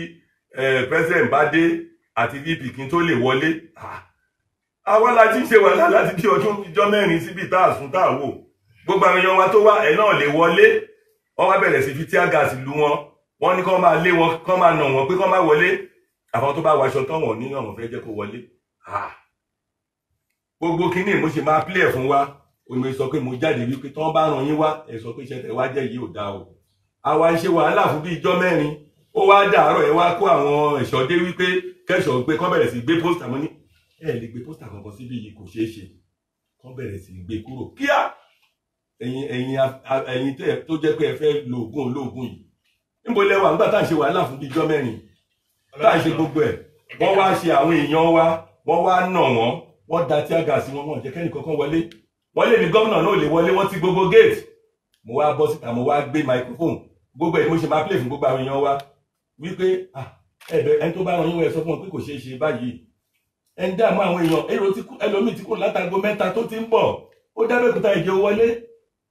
president bá dé àti VP kí n tó lè wọlé àwa la ti ń ṣe wàhálà láti bí ọdún ìjọ 4 síbi tá a sùn tá a wò gbogbo àwọn èèyàn wa tó wá ẹ̀ náà lè wọlé wọ́n wá bẹ̀rẹ̀ sí fi tíá gáàsì lu wọ́n ní kán máa lé wọn kán máa nà wọ́n pé kán máa wọlé àwọn tó bá waṣọ tán wọ́n ní àwọn fẹ́ jẹ́ kó wọlé gbogbo kínní mo ṣe máa play fún wa omi sọ pé mo jáde wípé tán bá ràn yín wá ẹ sọ pé iṣẹ́ tẹ́ wá jẹ́ yìí ò dáa o àwa ń ṣe wàhálà fún bí ìjọ 4 ó wá dàárọ̀ ẹ wá kó àwọn ẹ̀ṣọ́ dé wípé kẹ́ṣọ̀ pé kán bẹ̀rẹ̀ sí gbé pósítà mọ́ ní ẹ lè gbé pósítà kankan síbí yìí kò ṣeé ṣe kán bẹ̀rẹ̀ sí gbé kúrò kíá ẹ̀yin tẹ́ tó jẹ́ pé ẹ fẹ́ lo oògùn olóògùn yìí níbo lẹ́wà nígbà tá à ń ṣe wàhálà fún bí ìjọ 4 tá à ń ṣe gbogbo ẹ̀ wọ́n wá ṣe àwọn èèyàn wa wọ́n wá nà wọ́n da tíá gáàsì wọn jẹ́ kẹ́nì kankan wọlé wọ́n lè ní gómìnà náà lè wọlé wọ́n ti gbogbo gate mo wá bọ́ síta mo wá gbé microphone gbogbo ẹ̀ mo ṣe máa play fún gbogbo àwọn èèyàn wa wípé ẹ̀bẹ̀ ẹni tó bá ràn yín wọ ẹ sọ fún wọn pé kò ṣeé ṣe báyìí ẹ ń dààmú àwọn èèyàn ẹlòmíì tí kò látago 3 tó ti ń bọ̀ ó dábẹ́kúta ìjẹ́ wọlé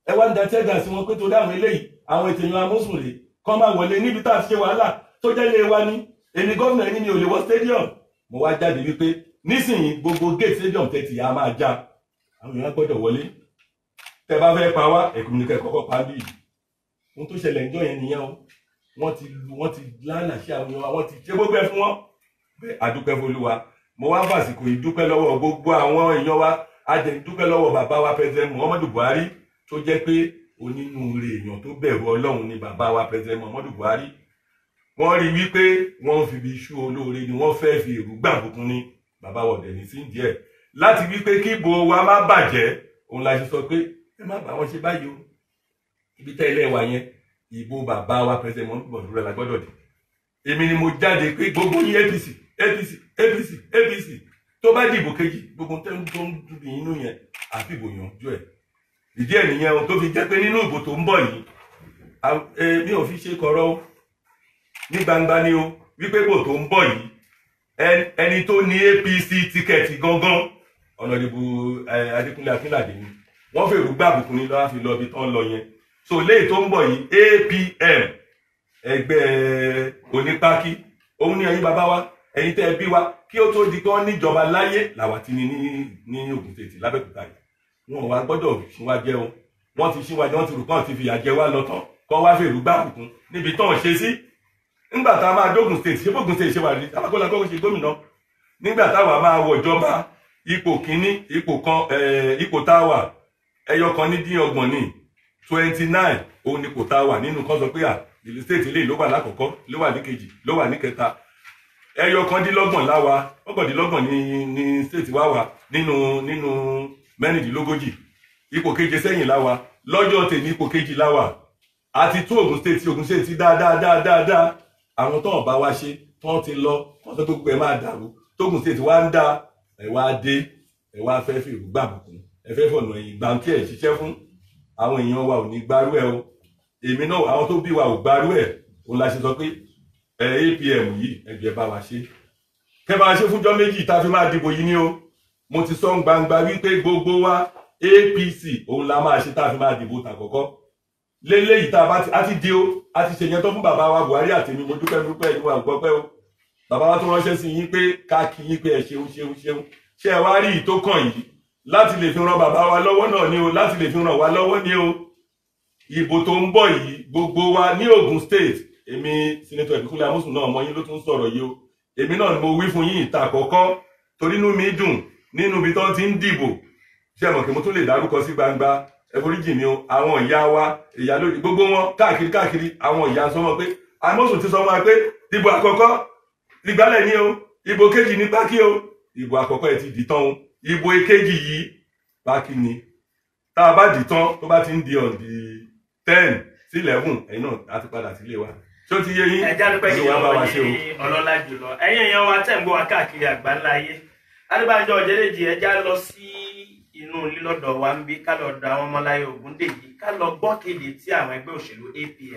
ẹ wá ń da tíá gáàsì wọn pé tó dáhùn eléyìí àwọn ètò èèyàn amósùnlé kọ́ máa wọlé níbi tá a ti ṣe wàhálà tó jẹ́ ilé wa ní èmi gómìnà ẹni mi ò lè wọ stadium mo wá jáde wípé nísìnyí gbogbo gate stadium tẹ́tì á máa já àwọn èèyàn gbọ́dọ̀ wọlé tẹ́ bá fẹ́ pa wá ẹ̀kùn ní kẹ́kọ̀ọ́ pa bí ohun tó ṣẹlẹ̀ níjọ́ yẹn nìyẹn o wọ́n ti lánàá sí àwọn èèyàn wọ́n ti ṣe gbogbo ẹ̀ fún wọn bẹ́ẹ̀ adúpẹ́ f'Olúwa mo wá fàsìkò ìdúpẹ́ lọ́wọ́ gbogbo àwọn èèyàn wa ajẹ́ ìdúpẹ́ lọ́wọ́ bàbá wa president Muhammadu Buhari tó jẹ́ pé onínúure èèyàn tó bẹ̀rù Ọlọ́run ni bàbá wa president Muhammadu Buhari wọ́n rí wípé wọ́n fi bí iṣu olóore ni wọ́n fẹ́ fi èrú gbàbùkún ní bàbá wọ̀dẹ̀ ní sí díẹ̀ láti wípé kí ìbò wa má bàjẹ́ òun la ṣe sọ pé ẹ má bá wọn ṣe báyìí o ibi tẹ́ ilé wa yẹn ìbò bàbá wa president Muhammadu Buhari la gbọ́dọ̀ dì èmi ni mo jáde pé gbogbo yín APC tó bá dìbò kejì gbogbo tó ń dùn inú yẹn àfi ìbò yanjú ẹ̀ ìdí ẹ̀ nìyẹn o tó fi jẹ́ pé nínú ìbò tó ń bọ̀ yìí mi ò fi ṣe kọ̀rọ̀ o ní gbangba ni o wípé ìbò tó ń bọ̀ yìí ẹni tó ní APC tíkẹ́ẹ̀tì gangan ọ̀nàdìbò Adékúnlé Akínládé ni wọ́n fèrú gbàbùkún ní lọ́wọ́ fi lọ bí tán lọ yẹn so léyìí tó ń bọ̀ yìí APM ẹgbẹ́ onípákí òun ní ẹ̀yin bàbá wa ẹ̀yin tẹ́ ẹ bí wa kí ó tó di pé wọ́n níjọba láyé làwa ti ní Ògùn State l'Abẹ́òkúta yìí wọn wá gbọ́dọ̀ ṣíwájẹ́ o wọ́n ti ṣíwájẹ́ wọ́n ti rò kàn ti fìyà jẹ wá lọ tán kọ́ wá fèrú gbàbùkún níbi tán ṣe sí nígbà tá a máa dógùn State ṣé bógùn State ṣe wà ní abákọ́lá kọ́kọ́ ṣe gómìnà nígbà táwa máa wọ ìjọba ipò kínní ipò táwa ẹyọ kan ní dín ọgbọ̀n ní 29 òun ni kò táwa nínú kan sọ pé ìlú State ilé ló wà lákọ̀ọ́kọ́ ló wà ní kejì ló wà ní kẹta ẹyọ kan dín lọ́gbọ̀n láwa ọgbọ̀ndínlọ́gbọ̀n ní State wa wà nínú mẹ́rìndínlógójì ipò keje sẹ́yìn láwa lọ́jọ́ tèmi ipò kejì láwa àti tún Ògùn State dáadáa àwọn tó ń bá wa ṣe tó ti lọ wọ́n sọ pé gbogbo ẹ̀ máa dàrú tógùn State wá ń dá ẹ̀ wá dé ẹ̀ wá fẹ́ fi ìrúgbà bùkún ẹ̀ fẹ́ fọ̀nà ẹ̀yìn gbàǹkì ẹ̀ ṣiṣẹ́ fún àwọn èèyàn wa ò ní gbárù ẹ̀ o èmi náà àwọn tó bí wa ò gbárù ẹ̀ òun la ṣe sọ pé APM yìí ẹ̀jẹ̀ bá wa ṣe kẹ́ bá wa ṣe fúnjọ́ méjì tá a fi máa dìbò yìí ni o mo ti sọ gbangba wípé gbogbo wa APC òun la máa ṣe tá a fi máa dìbò tàkọ́kọ́ léyìí tá a bá ti di o a ti ṣèyẹn tó fún bàbá wa Buhari àtèmi mo dúpẹ́ ìwà gbọ́pẹ́ o bàbá wa tó ránṣẹ́ sí yín pé ká kí yín pé ẹ ṣeun ṣé ẹ wá rí ìtó kàn yìí láti lè fi ran bàbá wa lọ́wọ́ náà ni o láti lè fi ràn wá lọ́wọ́ ni o ìbò tó ń bọ̀ yìí gbogbo wa ní Ògùn State èmi Senator Ìbíkúnlé Amósùn náà ọmọ yín ló tún sọ̀rọ̀ yìí o èmi náà ni mo wí fún yín ìta àkọ́kọ́ torí inú mi dùn nínú ibi tó ti ń dìbò ṣé ẹ mọ̀ kí mo tún lè dárúkọ sí gbangba ẹforíjì mi o àwọn ìyá wa ìyá lórí gbogbo wọn káàkiri àwọn ìyá sọ wọn pé Amósùn ti sọ wọn pé ìbò àkọ́kọ́ ìgbálẹ̀ ni o ìbò kejì ní pákí o ìbò àkọ́kọ́ ẹ ti dì tán o ìbò èkejì yìí pákí ni tá a bá dì tán tó bá ti ń di on the 10 sí 11 ẹ̀yin náà á ti padà sílé wa ṣó ti yé yín ẹjá dúpẹ́ yìí ọmọ yìí ọlọ́lá jùlọ ẹ̀yin èèyàn wa tẹ̀ ń gbọ́ wa káàkiri àgbáńlá ayé Adébánjọ Ọ̀jẹ́dèjì ẹjá lọ sí inú lílọ́dọ̀ wa ń bí ká lọ dọ̀ àwọn ọmọláyé Ògúndèyí ká lọ gbọ́ kéde tí àwọn ẹgbẹ́ òṣèlú APM